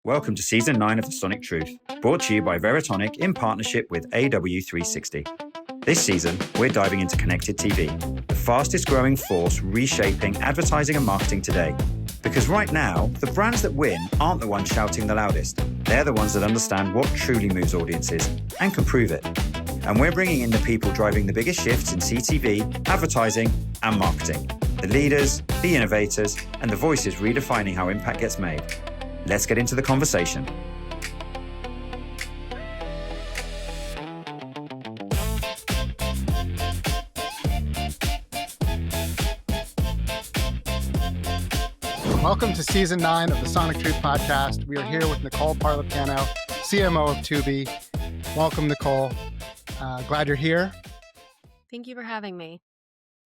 Welcome to Season 9 of The Sonic Truth, brought to you by Veritonic in partnership with AW360. This season, we're diving into connected TV, the fastest growing force reshaping advertising and marketing today. Because right now, the brands that win aren't the ones shouting the loudest. They're the ones that understand what truly moves audiences and can prove it. And we're bringing in the people driving the biggest shifts in CTV, advertising, and marketing. The leaders, the innovators, and the voices redefining how impact gets made. Let's get into the conversation. Welcome to Season 9 of the Sonic Truth podcast. We are here with Nicole Parlapiano, CMO of Tubi. Welcome, Nicole. Glad you're here. Thank you for having me.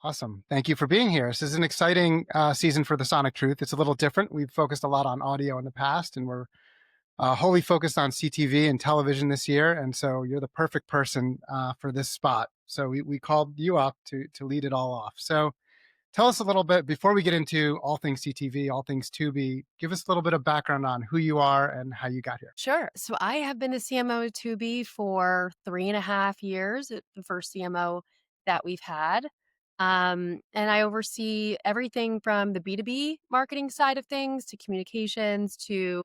Awesome. Thank you for being here. This is an exciting season for the Sonic Truth. It's a little different. We've focused a lot on audio in the past, and we're wholly focused on CTV and television this year. And so you're the perfect person for this spot. So we called you up to lead it all off. So tell us a little bit, before we get into all things CTV, all things Tubi, give us a little bit of background on who you are and how you got here. Sure. So I have been the CMO of Tubi for 3.5 years, the first CMO that we've had. And I oversee everything from the B2B marketing side of things to communications to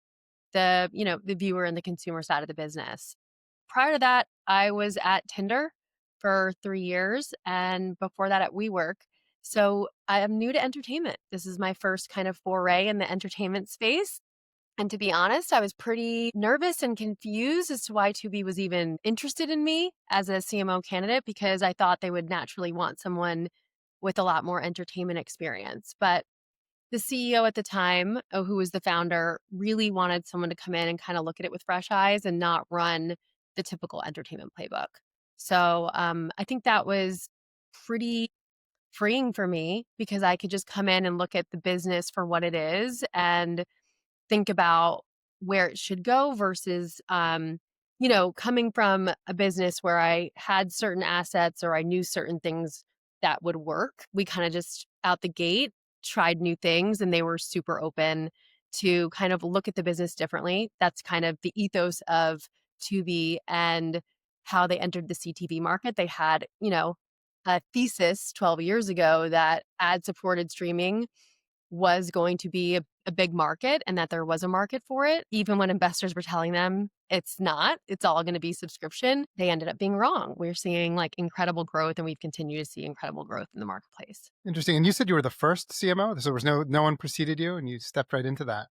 the viewer and the consumer side of the business. Prior to that, I was at Tinder for 3 years, and before that at WeWork. So I am new to entertainment. This is my first kind of foray in the entertainment space. And to be honest, I was pretty nervous and confused as to why Tubi was even interested in me as a CMO candidate, because I thought they would naturally want someone with a lot more entertainment experience. But the CEO at the time, who was the founder, really wanted someone to come in and kind of look at it with fresh eyes and not run the typical entertainment playbook. So I think that was pretty freeing for me, because I could just come in and look at the business for what it is and think about where it should go versus, coming from a business where I had certain assets or I knew certain things that would work. We kind of just out the gate tried new things, and they were super open to kind of look at the business differently. That's kind of the ethos of Tubi and how they entered the CTV market. They had, a thesis 12 years ago that ad-supported streaming was going to be a big market and that there was a market for it. Even when investors were telling them it's not, it's all going to be subscription, they ended up being wrong. We're seeing incredible growth, and we've continued to see incredible growth in the marketplace. Interesting. And you said you were the first CMO, so there was no one preceded you, and you stepped right into that.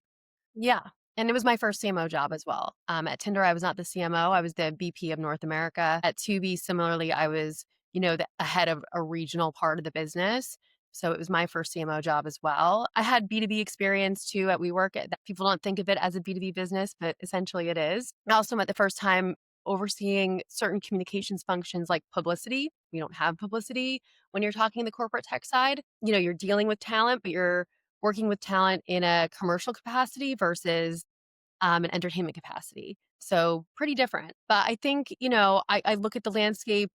Yeah. And it was my first CMO job as well. At Tinder, I was not the CMO. I was the VP of North America. At Tubi, similarly, I was, the head of a regional part of the business. So it was my first CMO job as well. I had B2B experience too at WeWork. People don't think of it as a B2B business, but essentially it is. I also spent the first time overseeing certain communications functions like publicity. We don't have publicity when you're talking the corporate tech side. You're dealing with talent, but you're working with talent in a commercial capacity versus an entertainment capacity. So pretty different. But I think, I look at the landscape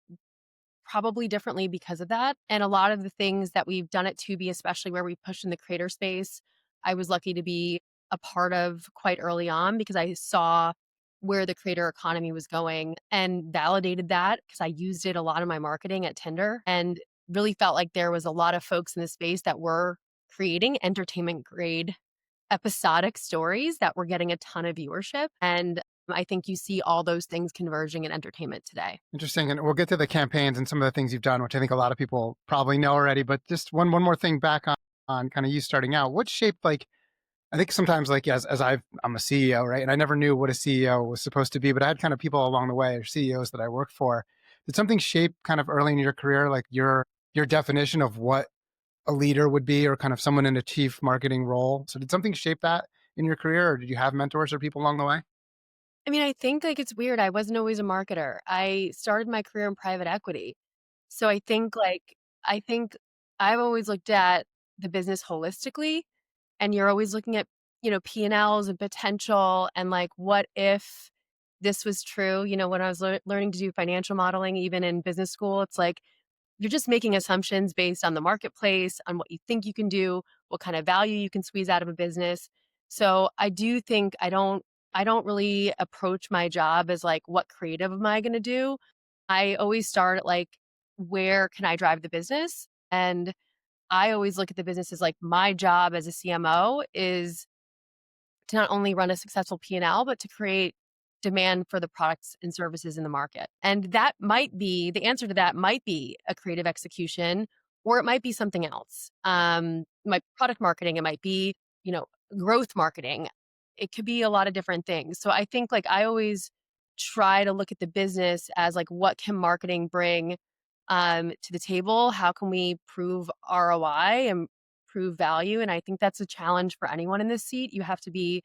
probably differently because of that. And a lot of the things that we've done at Tubi, especially where we push in the creator space, I was lucky to be a part of quite early on, because I saw where the creator economy was going and validated that, because I used it a lot in my marketing at Tinder and really felt like there was a lot of folks in the space that were creating entertainment grade episodic stories that were getting a ton of viewership. And I think you see all those things converging in entertainment today. Interesting. And we'll get to the campaigns and some of the things you've done, which I think a lot of people probably know already. But just one more thing back on kind of you starting out. What shaped, I think sometimes as I'm a CEO, right? And I never knew what a CEO was supposed to be, but I had kind of people along the way, or CEOs that I worked for. Did something shape kind of early in your career, like your definition of what a leader would be, or kind of someone in a chief marketing role? So did something shape that in your career, or did you have mentors or people along the way? I mean, I think it's weird. I wasn't always a marketer. I started my career in private equity. So I think I've always looked at the business holistically, and you're always looking at, P&Ls and potential and what if this was true. When I was learning to do financial modeling, even in business school, it's you're just making assumptions based on the marketplace, on what you think you can do, what kind of value you can squeeze out of a business. So I do think I don't I don't really approach my job as like, what creative am I going to do? I always start at like, where can I drive the business? And I always look at the business as like, my job as a CMO is to not only run a successful P&L, but to create demand for the products and services in the market. And that might be the answer to that might be a creative execution, or it might be something else. My product marketing, it might be, growth marketing. It could be a lot of different things. So I think like I always try to look at the business as like, what can marketing bring to the table? How can we prove ROI and prove value? And I think that's a challenge for anyone in this seat. You have to be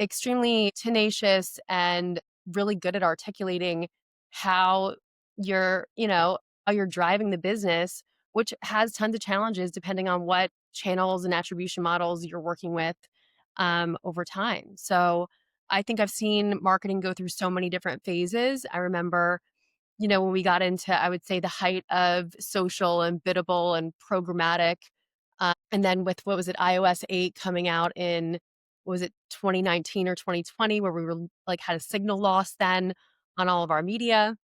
extremely tenacious and really good at articulating how how you're driving the business, which has tons of challenges depending on what channels and attribution models you're working with over time. So I think I've seen marketing go through so many different phases. I remember, when we got into, I would say, the height of social and biddable and programmatic. And then with, what was it, iOS 8 coming out in, what was it, 2019 or 2020, where we were like had a signal loss then on all of our media.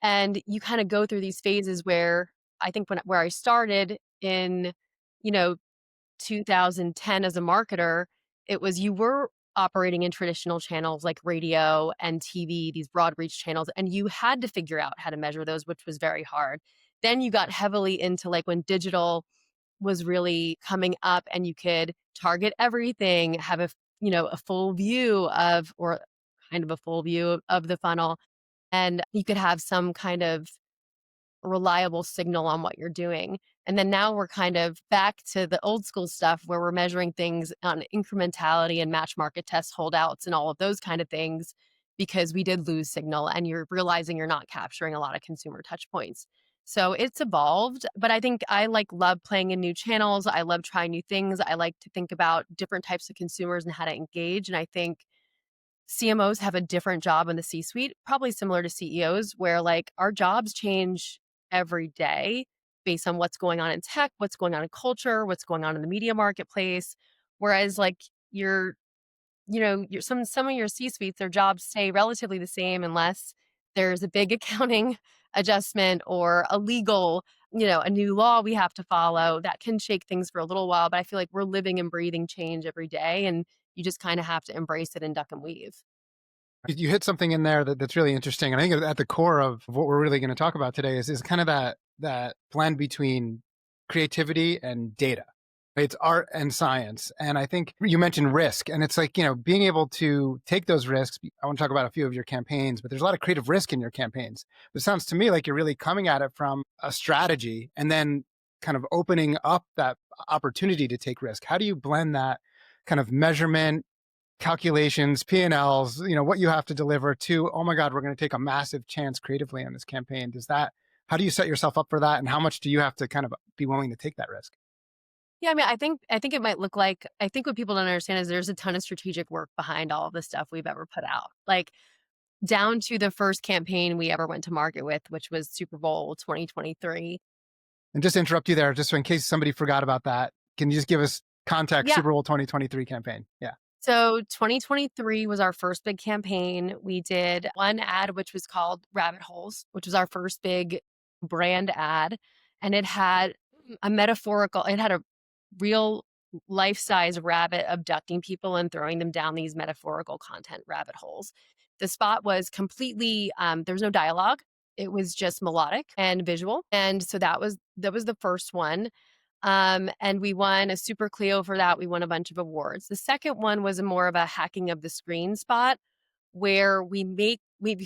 And you kind of go through these phases where I think where I started in, you know, 2010 as a marketer, it was you were operating in traditional channels like radio and TV, these broad reach channels, and you had to figure out how to measure those, which was very hard. Then you got heavily into like when digital was really coming up and you could target everything, have a full view of, or kind of a full view of the funnel, and you could have some kind of reliable signal on what you're doing. And then now we're kind of back to the old school stuff where we're measuring things on incrementality and match market test holdouts and all of those kind of things, because we did lose signal and you're realizing you're not capturing a lot of consumer touch points. So it's evolved, but I think I love playing in new channels. I love trying new things. I like to think about different types of consumers and how to engage. And I think CMOs have a different job in the C-suite, probably similar to CEOs, where like our jobs change every day based on what's going on in tech, what's going on in culture, what's going on in the media marketplace. Whereas like some of your C-suites, their jobs stay relatively the same unless there's a big accounting adjustment or a legal, a new law we have to follow that can shake things for a little while. But I feel like we're living and breathing change every day, and you just kind of have to embrace it and duck and weave. You hit something in there that's really interesting. And I think at the core of what we're really going to talk about today is kind of that blend between creativity and data. It's art and science. And I think you mentioned risk, and it's like, being able to take those risks. I want to talk about a few of your campaigns, but there's a lot of creative risk in your campaigns. It sounds to me like you're really coming at it from a strategy and then kind of opening up that opportunity to take risk. How do you blend that kind of measurement, calculations, P&Ls, what you have to deliver to, oh my God, we're going to take a massive chance creatively on this campaign? How do you set yourself up for that? And how much do you have to kind of be willing to take that risk? Yeah, I mean, I think it might look like, I think what people don't understand is there's a ton of strategic work behind all of the stuff we've ever put out. Like down to the first campaign we ever went to market with, which was Super Bowl 2023. And just to interrupt you there, just in case somebody forgot about that, can you just give us context? Yeah. Super Bowl 2023 campaign. Yeah. So 2023 was our first big campaign. We did one ad, which was called Rabbit Holes, which was our first big brand ad. And it had a real life-size rabbit abducting people and throwing them down these metaphorical content rabbit holes. The spot was completely, there was no dialogue. It was just melodic and visual. And so that was the first one. And we won a Super Clio for that. We won a bunch of awards. The second one was more of a hacking of the screen spot where we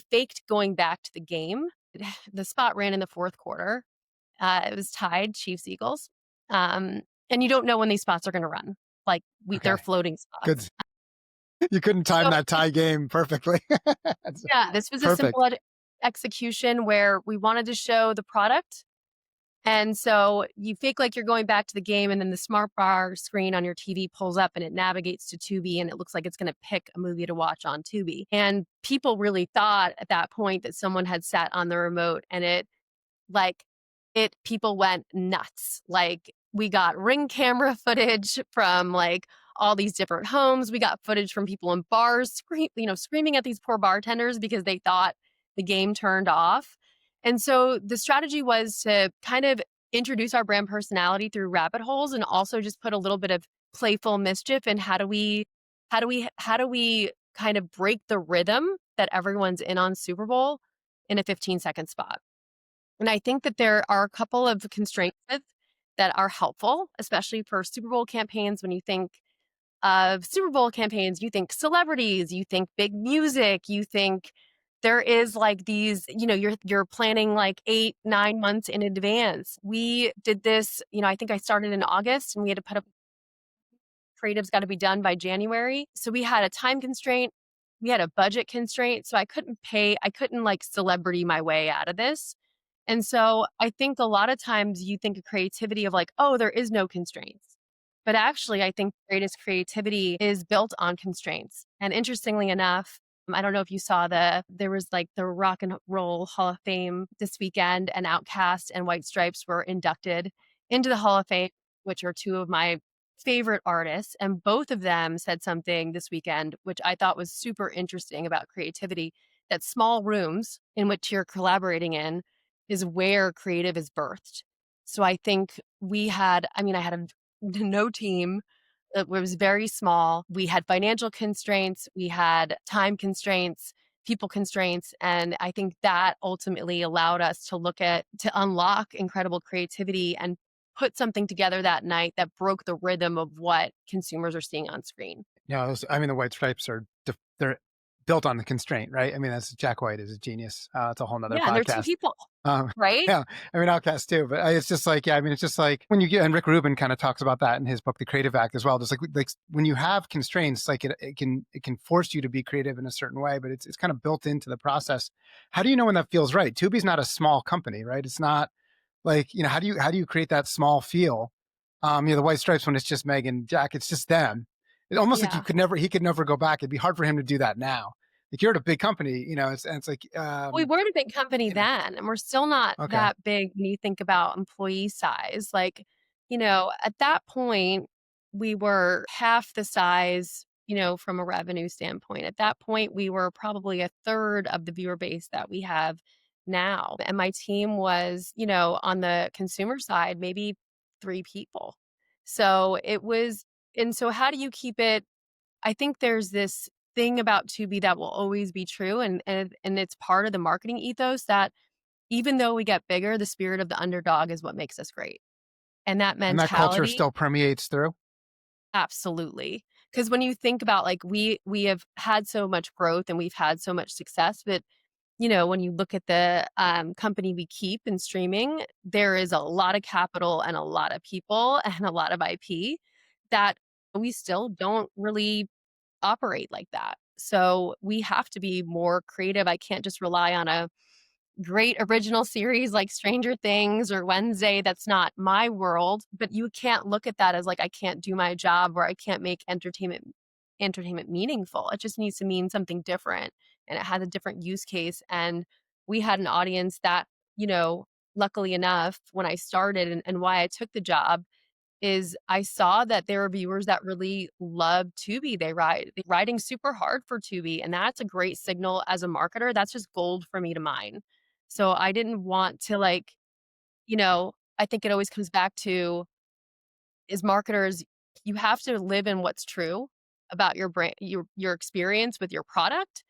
faked going back to the game. The spot ran in the fourth quarter. It was tied Chiefs-Eagles. And you don't know when these spots are going to run. Like they're floating spots. Good. You couldn't time that tie game perfectly. Yeah, this was perfect. A simple execution where we wanted to show the product. And so you fake like you're going back to the game, and then the smart bar screen on your TV pulls up and it navigates to Tubi, and it looks like it's going to pick a movie to watch on Tubi. And people really thought at that point that someone had sat on the remote, and people went nuts. Like we got Ring camera footage from like all these different homes. We got footage from people in bars screaming at these poor bartenders because they thought the game turned off. And so the strategy was to kind of introduce our brand personality through rabbit holes and also just put a little bit of playful mischief and how do we kind of break the rhythm that everyone's in on Super Bowl in a 15-second spot. And I think that there are a couple of constraints that are helpful, especially for Super Bowl campaigns. When you think of Super Bowl campaigns, you think celebrities, you think big music, you think there is like these, you're planning like 8-9 months in advance. We did this, I think I started in August and we had to put up creative's got to be done by January. So we had a time constraint, we had a budget constraint. So I couldn't like celebrity my way out of this. And so I think a lot of times you think of creativity of like, oh, there is no constraints. But actually, I think greatest creativity is built on constraints. And interestingly enough, I don't know if you saw there was like the Rock and Roll Hall of Fame this weekend, and Outkast and White Stripes were inducted into the Hall of Fame, which are two of my favorite artists. And both of them said something this weekend, which I thought was super interesting about creativity, that small rooms in which you're collaborating in is where creative is birthed. So I think I had no team. It was very small. We had financial constraints, we had time constraints, people constraints. And I think that ultimately allowed us to unlock incredible creativity and put something together that night that broke the rhythm of what consumers are seeing on screen. Yeah, the White Stripes they're built on the constraint, right? I mean, that's Jack White is a genius. It's a whole nother Yeah, podcast. and they're two people, right? Yeah, Outkast too, but it's just like, it's just like when you get, and Rick Rubin kind of talks about that in his book, The Creative Act, as well. Just like when you have constraints, like it can force you to be creative in a certain way, but it's kind of built into the process. How do you know when that feels right? Tubi's not a small company, right? It's not like, how do you create that small feel? The White Stripes, when it's just Meg and Jack, it's just them. It's almost like he could never go back. It'd be hard for him to do that now. Like, you're at a big company, it's like, We were a big company then, and we're still not that big when you think about employee size. Like, at that point, we were half the size, from a revenue standpoint. At that point, we were probably a third of the viewer base that we have now. And my team was, on the consumer side, maybe 3 people. So how do you keep it? I think there's this thing about Tubi that will always be true, and it's part of the marketing ethos that even though we get bigger, the spirit of the underdog is what makes us great. And that mentality, and that culture still permeates through. Absolutely. Because when you think about like we have had so much growth and we've had so much success, but when you look at the company we keep in streaming, there is a lot of capital and a lot of people and a lot of IP that we still don't really operate like that. So we have to be more creative. I can't just rely on a great original series like Stranger Things or Wednesday. That's not my world, but you can't look at that as like I can't do my job or I can't make entertainment meaningful. It just needs to mean something different, and it has a different use case. And we had an audience that, luckily enough, when I started and why I took the job is I saw that there are viewers that really love Tubi. They're riding super hard for Tubi, and that's a great signal as a marketer. That's just gold for me to mine. So I didn't want to I think it always comes back to, as marketers, you have to live in what's true about your brand, your experience with your product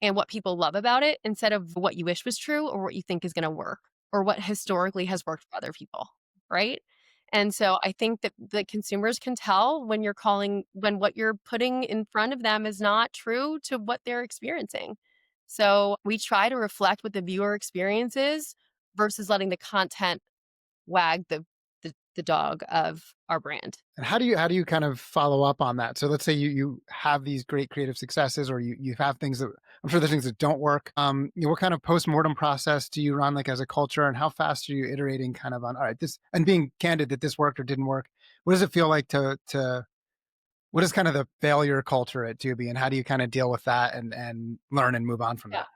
and what people love about it, instead of what you wish was true or what you think is going to work or what historically has worked for other people, right? And so I think that the consumers can tell when what you're putting in front of them is not true to what they're experiencing. So we try to reflect what the viewer experience is versus letting the content wag the dog of our brand. And how do you kind of follow up on that? So let's say you have these great creative successes, or you have things that, I'm sure there's things that don't work. What kind of post-mortem process do you run, like, as a culture, and how fast are you iterating kind of on, all right, this, and being candid that this worked or didn't work? What does it feel like what is kind of the failure culture at Tubi, and how do you kind of deal with that and learn and move on from that?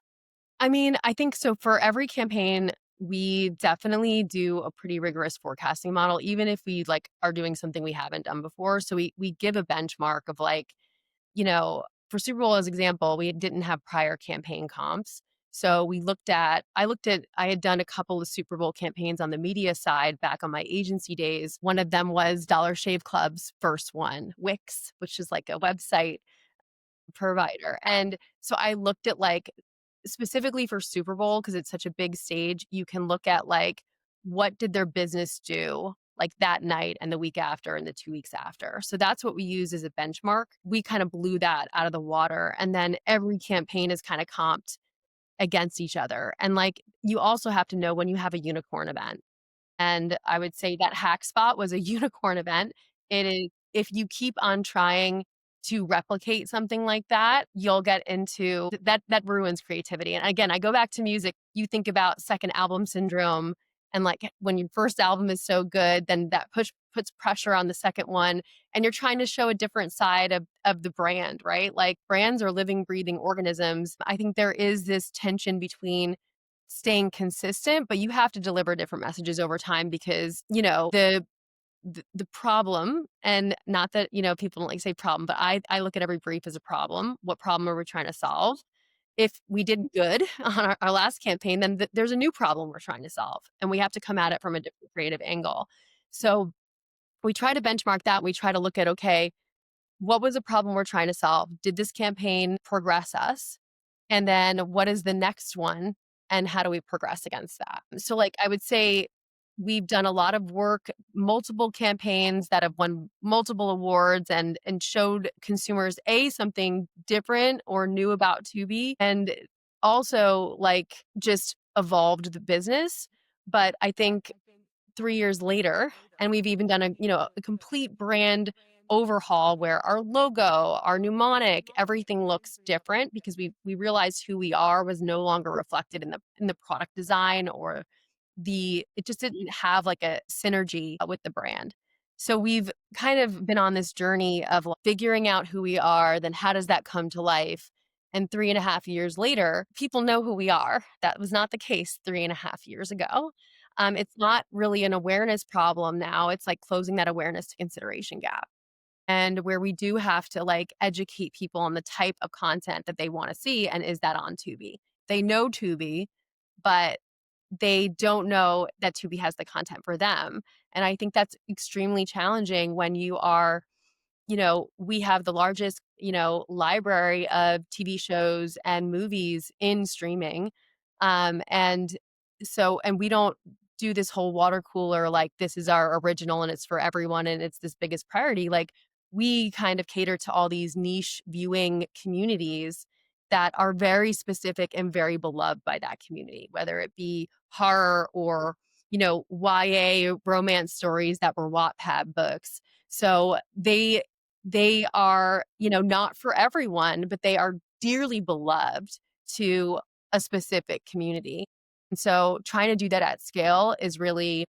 I mean, I think so for every campaign, we definitely do a pretty rigorous forecasting model, even if we like are doing something we haven't done before. So we give a benchmark of like, for Super Bowl as example, we didn't have prior campaign comps. So I had done a couple of Super Bowl campaigns on the media side back on my agency days. One of them was Dollar Shave Club's first one, Wix, which is like a website provider. And so I looked at like specifically for Super Bowl, because it's such a big stage, you can look at like what did their business do like that night and the week after and the 2 weeks after. So that's what we use as a benchmark. We kind of blew that out of the water. And then every campaign is kind of comped against each other. And like you also have to know when you have a unicorn event. And I would say that Hack Spot was a unicorn event. It is, if you keep on trying to replicate something like that, you'll get into that ruins creativity. And again, I go back to music. You think about second album syndrome, and like when your first album is so good, then that puts pressure on the second one, and you're trying to show a different side of the brand, right? Like brands are living, breathing organisms. I think there is this tension between staying consistent, but you have to deliver different messages over time because, the problem, and not that, people don't like say problem, but I look at every brief as a problem. What problem are we trying to solve? If we did good on our last campaign, then there's a new problem we're trying to solve, and we have to come at it from a different creative angle. So we try to benchmark that. We try to look at, okay, what was the problem we're trying to solve? Did this campaign progress us? And then what is the next one? And how do we progress against that? So, like, I would say we've done a lot of work, multiple campaigns that have won multiple awards and showed consumers something different or new about Tubi, and also like just evolved the business. But I think 3 years later, and we've even done a complete brand overhaul where our logo, our mnemonic, everything looks different because we realized who we are was no longer reflected in the product design, or it just didn't have like a synergy with the brand. So we've kind of been on this journey of like figuring out who we are, then how does that come to life? And 3.5 years later, people know who we are. That was not the case 3.5 years ago. It's not really an awareness problem now. It's like closing that awareness to consideration gap. And where we do have to like educate people on the type of content that they want to see, and is that on Tubi? They know Tubi, but they don't know that Tubi has the content for them. And I think that's extremely challenging when you are, we have the largest, library of TV shows and movies in streaming. And we don't do this whole water cooler, like this is our original and it's for everyone and it's this biggest priority. Like we kind of cater to all these niche viewing communities that are very specific and very beloved by that community, whether it be horror or, YA romance stories that were Wattpad books. So they are, not for everyone, but they are dearly beloved to a specific community. And so trying to do that at scale is really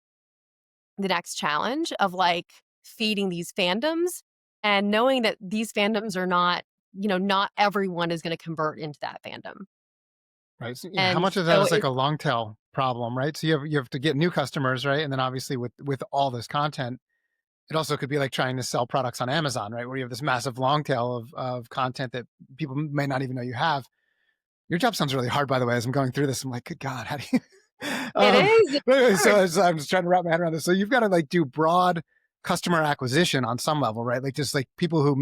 the next challenge of like feeding these fandoms and knowing that these fandoms are not, not everyone is going to convert into that fandom. Right. So, how And much of that so is like a long tail problem, right? So you have to get new customers, right? And then obviously with all this content, it also could be like trying to sell products on Amazon, right? Where you have this massive long tail of content that people may not even know you have. Your job sounds really hard, by the way. As I'm going through this, I'm like, good God, how do you? it is. But anyway, It's hard. so I'm just trying to wrap my head around this. So you've got to like do broad customer acquisition on some level, right? Like just like people who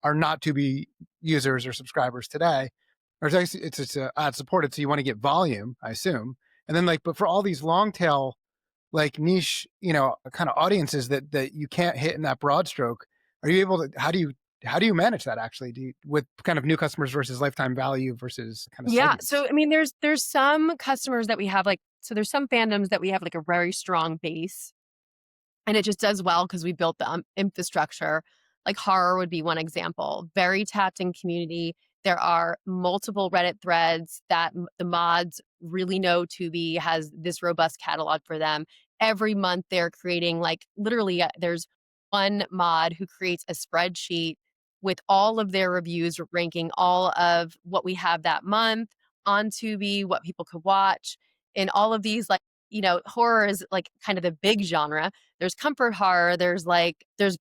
are not Tubi users or subscribers today, or it's ad supported, so you want to get volume, I assume. And then like, but for all these long tail, like niche, kind of audiences that you can't hit in that broad stroke, are you able to? How do you manage that actually? With kind of new customers versus lifetime value versus kind of Yeah. segments? So, I mean, there's some customers that we have there's some fandoms that we have like a very strong base, and it just does well because we built the infrastructure. Like horror would be one example, very tapped in community. There are multiple Reddit threads that the mods really know Tubi has this robust catalog for them. Every month they're creating like literally there's one mod who creates a spreadsheet with all of their reviews ranking all of what we have that month on Tubi, what people could watch. And all of these like horror is like kind of the big genre. There's comfort horror, there's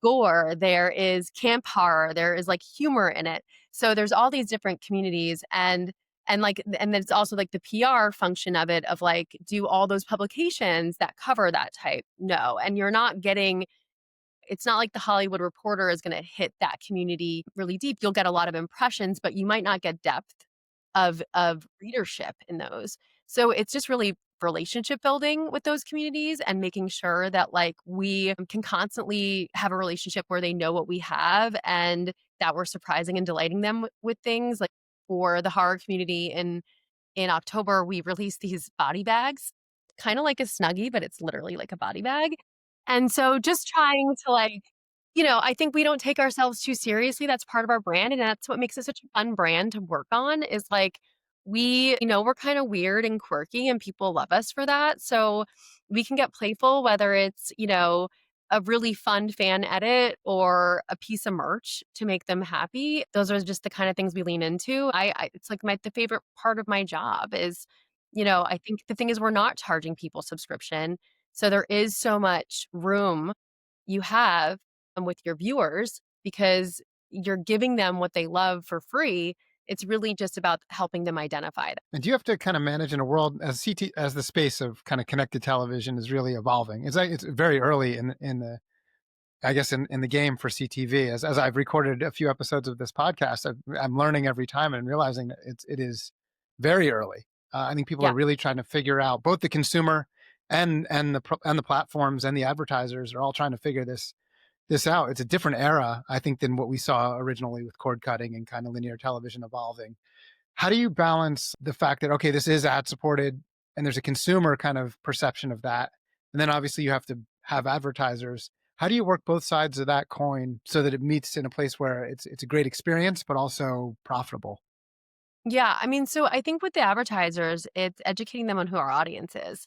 gore, there is camp horror, there is like humor in it. So there's all these different communities, and then it's also like the PR function of it, of like, do all those publications that cover that type? No. And you're not getting, it's not like the Hollywood Reporter is going to hit that community really deep. You'll get a lot of impressions, but you might not get depth of readership in those. So it's just really relationship building with those communities and making sure that like we can constantly have a relationship where they know what we have and that we're surprising and delighting them with things. Like for the horror community in October, we released these body bags, kind of like a Snuggie, but it's literally like a body bag. And so just trying to like, I think we don't take ourselves too seriously. That's part of our brand. And that's what makes it such a fun brand to work on is like, we're kind of weird and quirky and people love us for that. So we can get playful, whether it's, a really fun fan edit or a piece of merch to make them happy. Those are just the kind of things we lean into. It's like the favorite part of my job is, I think the thing is we're not charging people subscription. So there is so much room you have with your viewers because you're giving them what they love for free. It's really just about helping them identify that. And do you have to kind of manage in a world as as the space of kind of connected television is really evolving? It's very early in the I guess in the game for CTV. As I've recorded a few episodes of this podcast, I'm learning every time and realizing that it is very early. I think people Yeah. are really trying to figure out both the consumer and the platforms and the advertisers are all trying to figure this out. It's a different era, I think, than what we saw originally with cord cutting and kind of linear television evolving. How do you balance the fact that, okay, this is ad supported and there's a consumer kind of perception of that? And then obviously you have to have advertisers. How do you work both sides of that coin so that it meets in a place where it's a great experience, but also profitable? Yeah. I mean, so I think with the advertisers, it's educating them on who our audience is.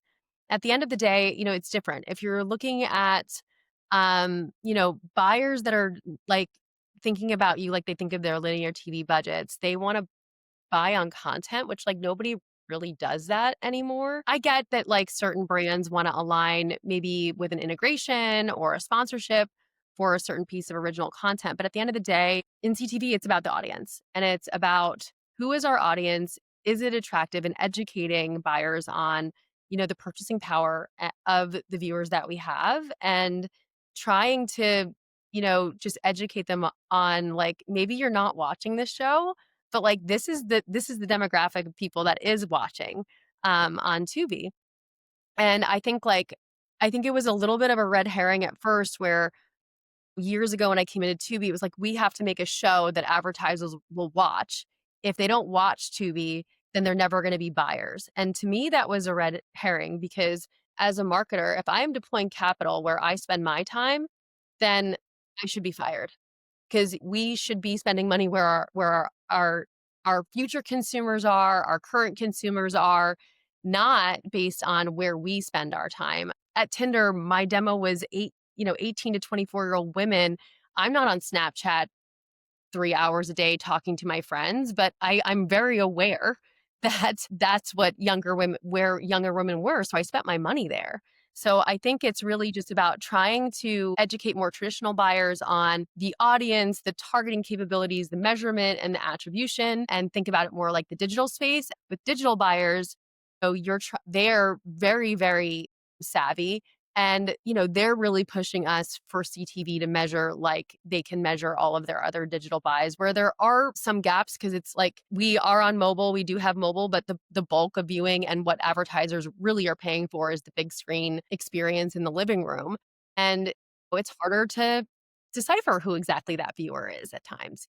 At the end of the day, it's different. If you're looking at, buyers that are like thinking about you like they think of their linear TV budgets, they want to buy on content, which like nobody really does that anymore. I get that like certain brands want to align maybe with an integration or a sponsorship for a certain piece of original content. But at the end of the day, in CTV, it's about the audience and it's about who is our audience? Is it attractive and educating buyers on, the purchasing power of the viewers that we have and trying to, just educate them on like, maybe you're not watching this show, but like this is the demographic of people that is watching on Tubi. And I think it was a little bit of a red herring at first where years ago when I came into Tubi, it was like we have to make a show that advertisers will watch. If they don't watch Tubi, then they're never going to be buyers. And to me, that was a red herring because as a marketer, if I am deploying capital where I spend my time, then I should be fired because we should be spending money where our future consumers are, our current consumers are, not based on where we spend our time. At Tinder, my demo was 18 to 24-year-old women. I'm not on Snapchat 3 hours a day talking to my friends, but I'm very aware that that's what younger women were. So I spent my money there. So I think it's really just about trying to educate more traditional buyers on the audience, the targeting capabilities, the measurement and the attribution, and think about it more like the digital space. With digital buyers, they're very, very savvy. And, they're really pushing us for CTV to measure like they can measure all of their other digital buys where there are some gaps because it's like we are on mobile, we do have mobile, but the bulk of viewing and what advertisers really are paying for is the big screen experience in the living room. And it's harder to decipher who exactly that viewer is at times.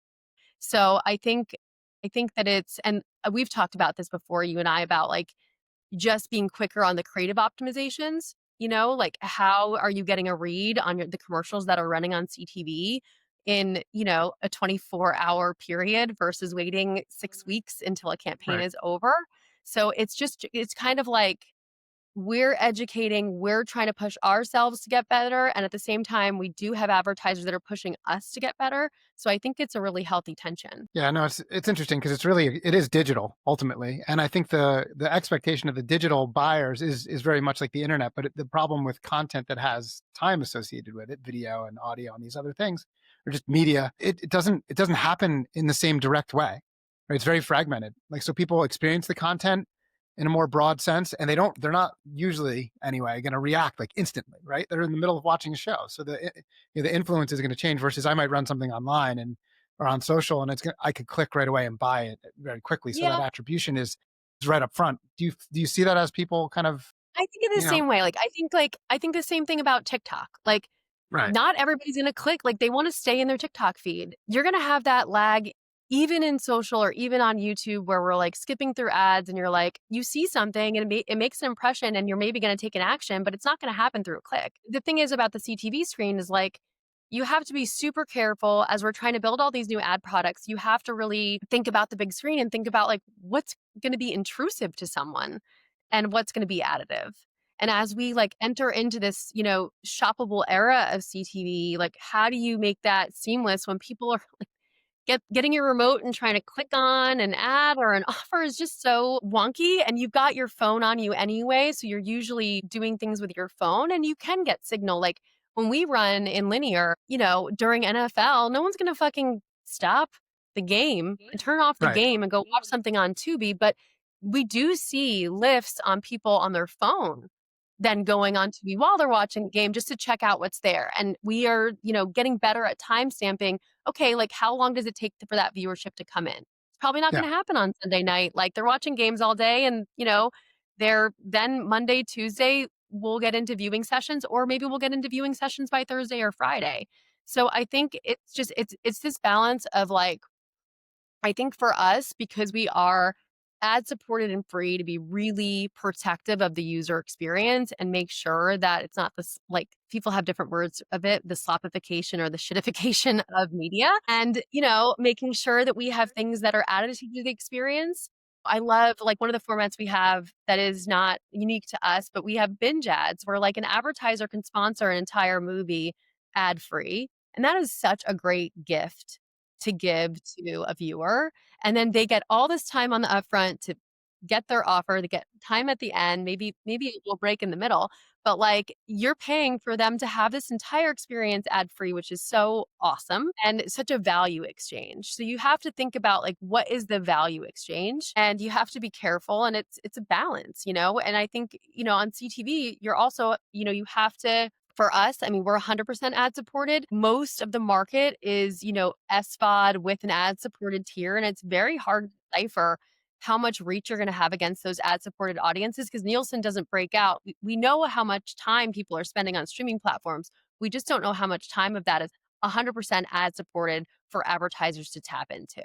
So I think that and we've talked about this before, you and I, about like just being quicker on the creative optimizations, like how are you getting a read on the commercials that are running on CTV in, a 24-hour period versus waiting 6 weeks until a campaign Right. is over. So it's kind of like we're educating, we're trying to push ourselves to get better. And at the same time, we do have advertisers that are pushing us to get better. So I think it's a really healthy tension. Yeah, no, it's interesting because it is digital ultimately, and I think the expectation of the digital buyers is very much like the internet, but the problem with content that has time associated with it, video and audio and these other things, or just media, it doesn't happen in the same direct way. Right? It's very fragmented. Like, so people experience the content in a more broad sense, and they're not usually anyway going to react like instantly, right? They're in the middle of watching a show, so the influence is going to change. Versus I might run something online or on social, and I could click right away and buy it very quickly. So that attribution is right up front. Do you see that as people kind of? I think in the same way. I think the same thing about TikTok. Like, right. Not everybody's going to click. Like, they want to stay in their TikTok feed. You're going to have that lag even in social or even on YouTube, where we're like skipping through ads and you're like, you see something and it makes an impression and you're maybe going to take an action, but it's not going to happen through a click. The thing is about the CTV screen is like, you have to be super careful as we're trying to build all these new ad products. You have to really think about the big screen and think about like what's going to be intrusive to someone and what's going to be additive. And as we like enter into this, shoppable era of CTV, like how do you make that seamless when people are like getting your remote and trying to click on an ad or an offer is just so wonky, and you've got your phone on you anyway, so you're usually doing things with your phone and you can get signal. Like when we run in linear, during NFL, no one's going to fucking stop the game and turn off the game and go watch something on Tubi, but we do see lifts on people on their phone then going on Tubi while they're watching a game just to check out what's there. And we are, getting better at time stamping. Okay, like how long does it take for that viewership to come in? It's probably not going to happen on Sunday night. Like they're watching games all day and, they're then Monday, Tuesday, we'll get into viewing sessions, or maybe we'll get into viewing sessions by Thursday or Friday. So I think it's this balance of like, I think for us, because we are ad supported and free, to be really protective of the user experience and make sure that it's not this, like people have different words of it, the slopification or the shitification of media, and, making sure that we have things that are additive to the experience. I love like one of the formats we have that is not unique to us, but we have binge ads where like an advertiser can sponsor an entire movie ad free. And that is such a great gift to give to a viewer. And then they get all this time on the upfront to get their offer, they get time at the end, maybe a little break in the middle, but like you're paying for them to have this entire experience ad free, which is so awesome and such a value exchange. So you have to think about like what is the value exchange, and you have to be careful, and it's a balance, and I think, on CTV, you're also, you have to. For us, I mean, we're 100% ad supported. Most of the market is, SVOD with an ad supported tier. And it's very hard to decipher how much reach you're going to have against those ad supported audiences because Nielsen doesn't break out. We know how much time people are spending on streaming platforms. We just don't know how much time of that is 100% ad supported for advertisers to tap into.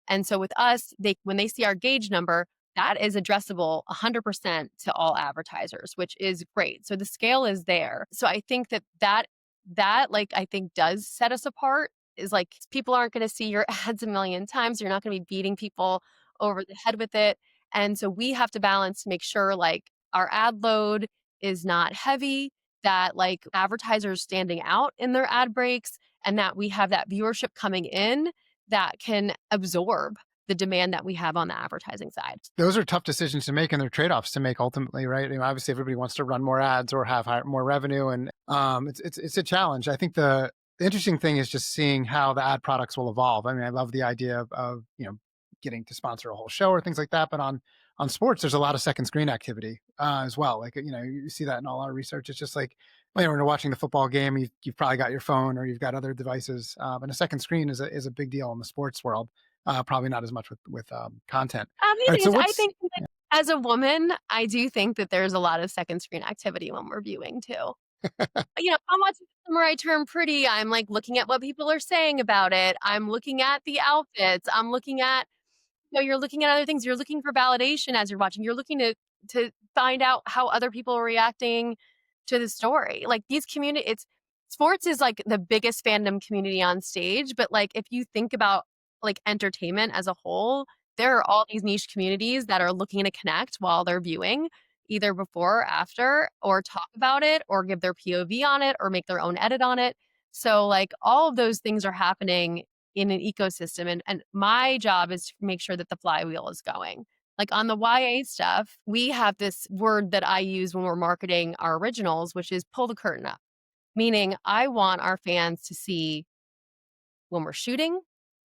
And so with us, when they see our gauge number, that is addressable 100% to all advertisers, which is great. So the scale is there. So I think that like, I think does set us apart, is like people aren't going to see your ads a million times. You're not going to be beating people over the head with it. And so we have to balance to make sure like our ad load is not heavy, that like advertisers standing out in their ad breaks, and that we have that viewership coming in that can absorb the demand that we have on the advertising side. Those are tough decisions to make, and they're trade-offs to make ultimately, right? Obviously everybody wants to run more ads or have more revenue, and it's a challenge. I think the interesting thing is just seeing how the ad products will evolve. I mean, I love the idea of getting to sponsor a whole show or things like that, but on sports, there's a lot of second screen activity as well. Like, you see that in all our research. It's just like, when you're watching the football game, you've probably got your phone or you've got other devices, and a second screen is a big deal in the sports world. Probably not as much with content. I think as a woman, I do think that there's a lot of second screen activity when we're viewing too. I'm watching Summer I Turn Pretty. I'm like looking at what people are saying about it. I'm looking at the outfits. I'm looking at, you're looking at other things. You're looking for validation as you're watching. You're looking to find out how other people are reacting to the story. Like sports is like the biggest fandom community on stage. But like, if you think about like entertainment as a whole, there are all these niche communities that are looking to connect while they're viewing. either before or after, or talk about it, or give their POV on it, or make their own edit on it. So like all of those things are happening in an ecosystem. And my job is to make sure that the flywheel is going. Like on the YA stuff, we have this word that I use when we're marketing our originals, which is pull the curtain up. Meaning I want our fans to see when we're shooting.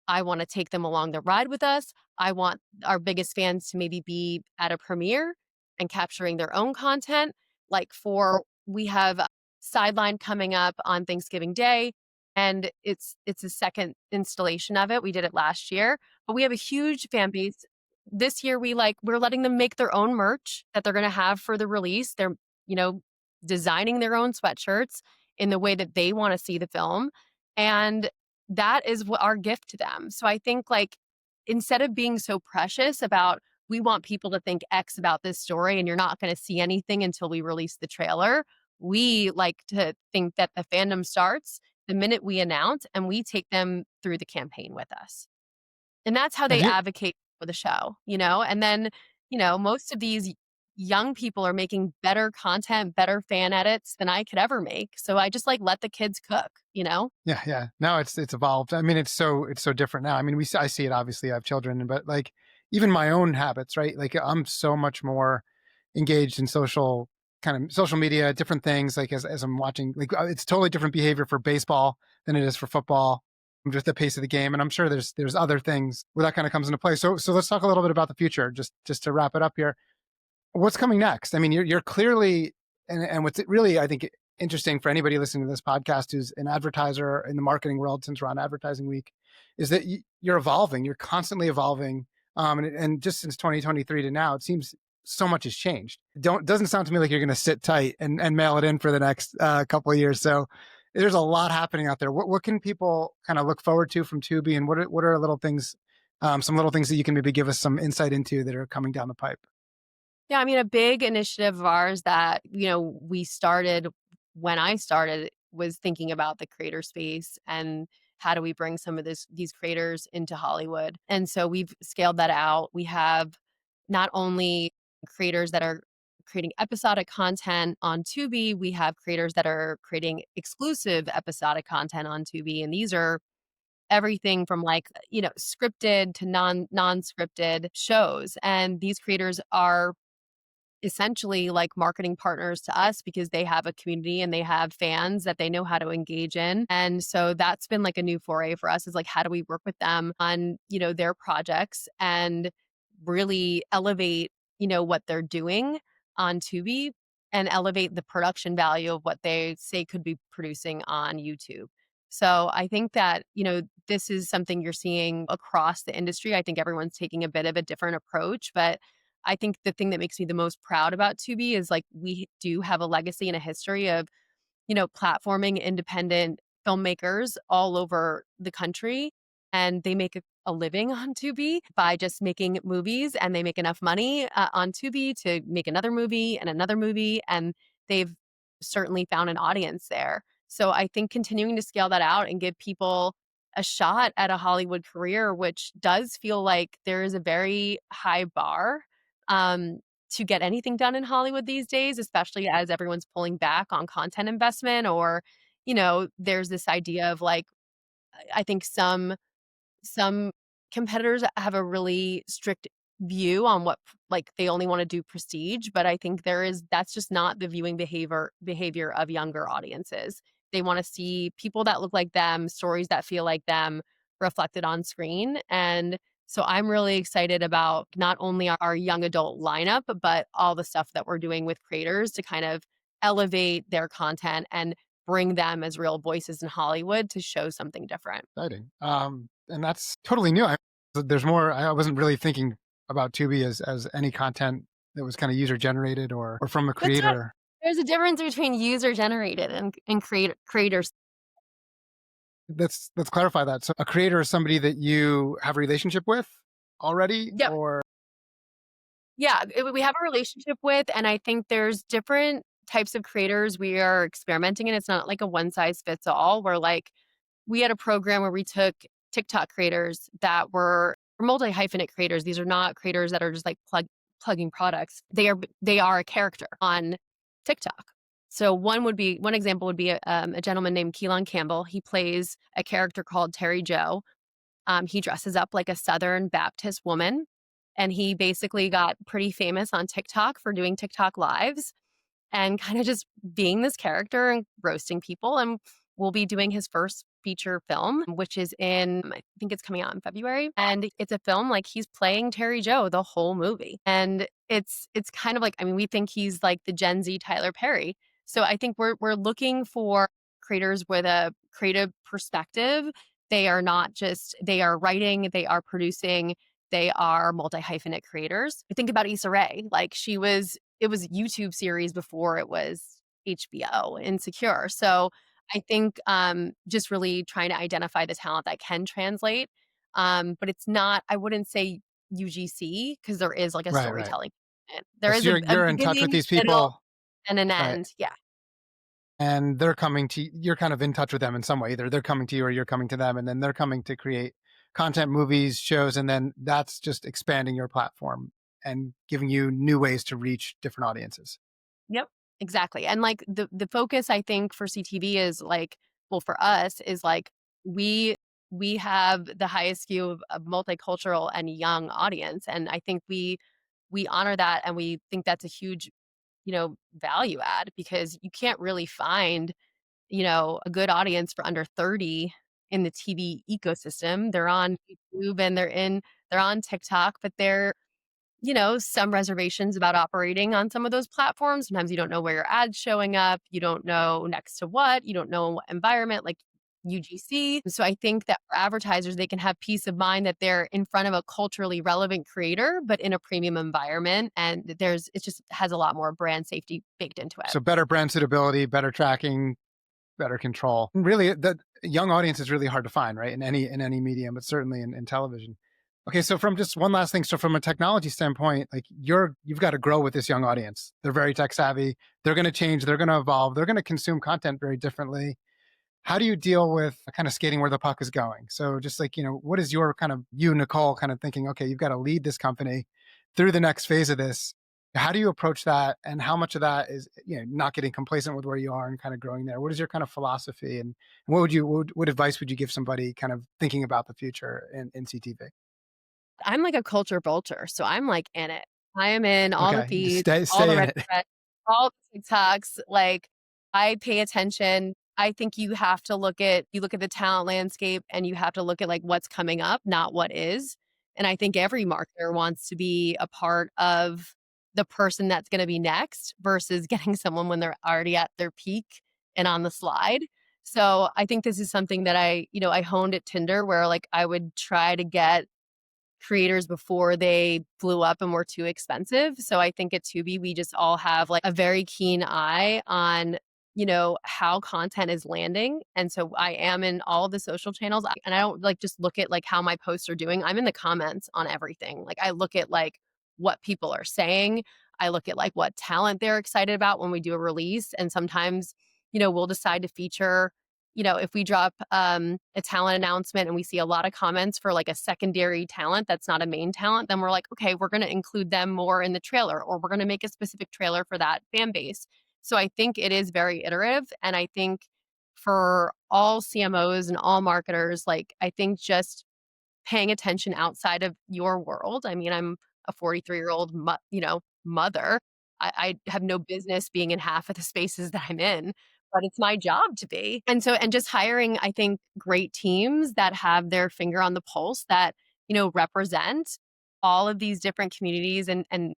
I want to take them along the ride with us. I want our biggest fans to maybe be at a premiere and capturing their own content. Like we have Sideline coming up on Thanksgiving Day, and it's a second installation of it. We did it last year, but we have a huge fan base. This year we're letting them make their own merch that they're going to have for the release. They're, you know, designing their own sweatshirts in the way that they want to see the film. And that is what our gift to them. So I think like instead of being so precious about we want people to think X about this story and you're not going to see anything until we release the trailer, we like to think that the fandom starts the minute we announce and we take them through the campaign with us. And that's how Have they you, advocate for the show, you know? And then, you know, most of these young people are making better content, better fan edits than I could ever make. So I just like let the kids cook, you know? yeah. No, it's evolved. I mean, it's so different now. I mean, I see it, obviously I have children, but like even my own habits, right? Like I'm so much more engaged in social media, different things. Like as I'm watching, like it's totally different behavior for baseball than it is for football. Just the pace of the game, and I'm sure there's other things where that kind of comes into play. So let's talk a little bit about the future, just to wrap it up here. What's coming next? I mean, you're clearly, and what's really, I think, interesting for anybody listening to this podcast who's an advertiser in the marketing world, since we're on advertising week, is that you're evolving. You're constantly evolving. And just since 2023 to now, it seems so much has changed. Doesn't sound to me like you're going to sit tight and mail it in for the next couple of years. So there's a lot happening out there. What can people kind of look forward to from Tubi, and what are little things, some little things that you can maybe give us some insight into that are coming down the pipe? Yeah, I mean, a big initiative of ours that, you know, we started when I started was thinking about the creator space and how do we bring some of these creators into Hollywood. And so we've scaled that out. We have not only creators that are creating episodic content on Tubi, we have creators that are creating exclusive episodic content on Tubi. And these are everything from like, you know, scripted to non-scripted shows. And these creators are essentially like marketing partners to us because they have a community and they have fans that they know how to engage in. And so that's been like a new foray for us, is like, how do we work with them on, you know, their projects and really elevate, you know, what they're doing on Tubi and elevate the production value of what they say could be producing on YouTube. So I think that, you know, this is something you're seeing across the industry. I think everyone's taking a bit of a different approach, but I think the thing that makes me the most proud about Tubi is like we do have a legacy and a history of, you know, platforming independent filmmakers all over the country. And they make a living on Tubi by just making movies, and they make enough money on Tubi to make another movie and another movie. And they've certainly found an audience there. So I think continuing to scale that out and give people a shot at a Hollywood career, which does feel like there is a very high bar to get anything done in Hollywood these days, especially as everyone's pulling back on content investment, or, you know, there's this idea of like, I think some competitors have a really strict view on what, like, they only want to do prestige, but I think that's just not the viewing behavior of younger audiences. They want to see people that look like them, stories that feel like them reflected on screen. And so I'm really excited about not only our young adult lineup, but all the stuff that we're doing with creators to kind of elevate their content and bring them as real voices in Hollywood to show something different. Exciting. And that's totally new. There's more. I wasn't really thinking about Tubi as any content that was kind of user generated or from a creator. There's a difference between user generated and creators. Let's clarify that. So a creator is somebody that you have a relationship with already, Yep. or Yeah, we have a relationship with, and I think there's different types of creators we are experimenting in. It's not like a one size fits all. Where like we had a program where we took TikTok creators that were multi-hyphenate creators. These are not creators that are just like plugging products, they are a character on TikTok. So one example would be a gentleman named Keelan Campbell. He plays a character called Terry Joe. He dresses up like a Southern Baptist woman, and he basically got pretty famous on TikTok for doing TikTok lives and kind of just being this character and roasting people. And we'll be doing his first feature film, which is I think it's coming out in February. And it's a film like he's playing Terry Joe the whole movie. And it's kind of like, I mean, we think he's like the Gen Z Tyler Perry. So I think we're looking for creators with a creative perspective. They are not just, they are writing, they are producing, they are multi-hyphenate creators. I think about Issa Rae, like it was a YouTube series before it was HBO, Insecure. So I think just really trying to identify the talent that can translate. But it's not, I wouldn't say UGC, because there is like a Right. storytelling. There So is you're a in touch with beginning, these middle, people, and an right? end. Yeah. And they're coming to, you're kind of in touch with them in some way. Either they're coming to you or you're coming to them, and then they're coming to create content, movies, shows, and then that's just expanding your platform and giving you new ways to reach different audiences. Yep, exactly. And like the focus, I think, for CTV is like, well, for us is like we have the highest skew of multicultural and young audience, and I think we honor that, and we think that's a huge, value add, because you can't really find, a good audience for under 30 in the TV ecosystem. They're on YouTube and they're on TikTok, but they're some reservations about operating on some of those platforms. Sometimes you don't know where your ad's showing up. You don't know next to what. You don't know in what environment, like UGC. So I think that for advertisers, they can have peace of mind that they're in front of a culturally relevant creator, but in a premium environment. And it just has a lot more brand safety baked into it. So better brand suitability, better tracking, better control. And really, the young audience is really hard to find, right? In any medium, but certainly in television. Okay, so from just one last thing, so from a technology standpoint, like you've got to grow with this young audience. They're very tech savvy. They're going to change. They're going to evolve. They're going to consume content very differently. How do you deal with kind of skating where the puck is going? So just like, what is your kind of, Nicole, kind of thinking, okay, you've got to lead this company through the next phase of this. How do you approach that? And how much of that is, not getting complacent with where you are and kind of growing there? What is your kind of philosophy? And what advice would you give somebody kind of thinking about the future in CTV? I'm like a culture vulture, so I'm like in it. I am in all the feeds, stay all the in red it. threads, all the TikToks. Like I pay attention. I think you look at the talent landscape, and you have to look at like what's coming up, not what is. And I think every marketer wants to be a part of the person that's going to be next versus getting someone when they're already at their peak and on the slide. So I think this is something that I honed at Tinder, where like I would try to get creators before they blew up and were too expensive. So I think at Tubi, we just all have like a very keen eye on, how content is landing. And so I am in all of the social channels, and I don't like just look at like how my posts are doing. I'm in the comments on everything. Like I look at like what people are saying. I look at like what talent they're excited about when we do a release. And sometimes, we'll decide to feature, if we drop a talent announcement and we see a lot of comments for like a secondary talent that's not a main talent, then we're like, okay, we're going to include them more in the trailer, or we're going to make a specific trailer for that fan base. So I think it is very iterative. And I think for all CMOs and all marketers, like I think just paying attention outside of your world. I mean, I'm a 43-year-old, mother. I have no business being in half of the spaces that I'm in, but it's my job to be. And just hiring, I think, great teams that have their finger on the pulse, that, represent all of these different communities and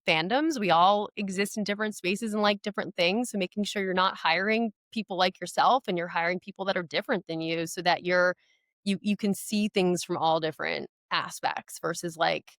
fandoms. We all exist in different spaces and like different things. So making sure you're not hiring people like yourself, and you're hiring people that are different than you, so that you can see things from all different aspects, versus like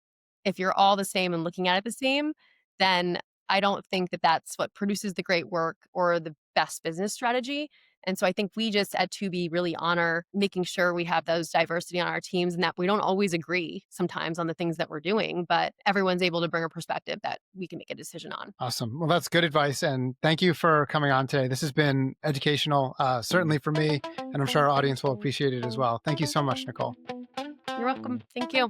if you're all the same and looking at it the same, then I don't think that that's what produces the great work or the best business strategy. And so I think we just at Tubi really honor making sure we have those diversity on our teams, and that we don't always agree sometimes on the things that we're doing, but everyone's able to bring a perspective that we can make a decision on. Awesome. Well, that's good advice. And thank you for coming on today. This has been educational, certainly for me, and I'm sure our audience will appreciate it as well. Thank you so much, Nicole. You're welcome. Thank you.